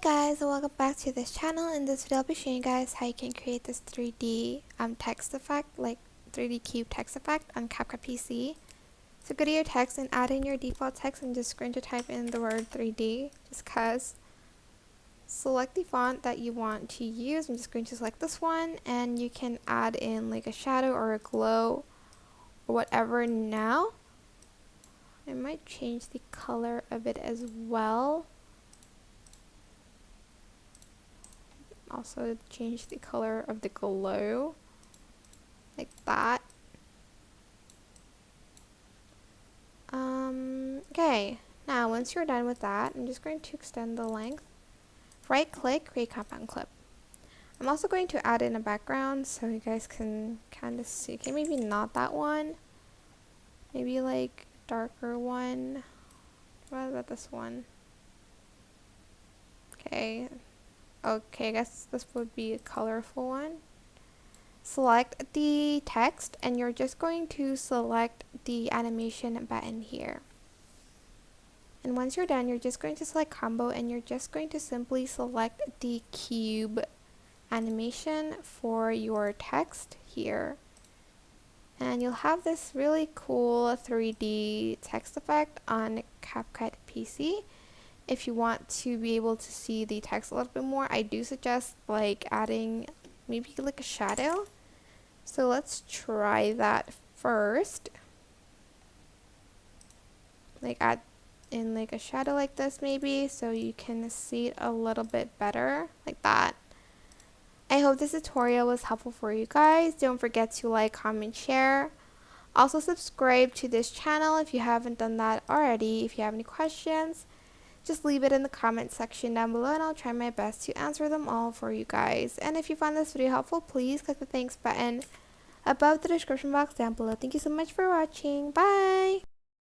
Guys, welcome back to this channel. In this video I'll be showing you guys how you can create this 3D text effect, like 3D cube text effect on CapCut PC. So go to your text and add in your default text and just going to type in the word 3D just cause. Select the font that you want to use. I'm just going to select this one, and you can add in like a shadow or a glow or whatever. Now I might change the color of it as well. Also change the color of the glow like that. Okay, now once you're done with that, I'm just going to extend the length. Right click, create compound clip. I'm also going to add in a background so you guys can kind of see. Okay, maybe not that one, maybe like darker one. What about this one? Okay, I guess this would be a colorful one. Select the text and you're just going to select the animation button here. And once you're done, you're just going to select combo and you're just going to simply select the cube animation for your text here. And you'll have this really cool 3D text effect on CapCut PC. If you want to be able to see the text a little bit more, I do suggest like adding maybe like a shadow. So let's try that first. Like add in like a shadow like this maybe, so you can see it a little bit better, like that. I hope this tutorial was helpful for you guys. Don't forget to like, comment, share. Also subscribe to this channel if you haven't done that already. If you have any questions, just leave it in the comment section down below and I'll try my best to answer them all for you guys. And if you found this video helpful, please click the thanks button above the description box down below. Thank you so much for watching. Bye!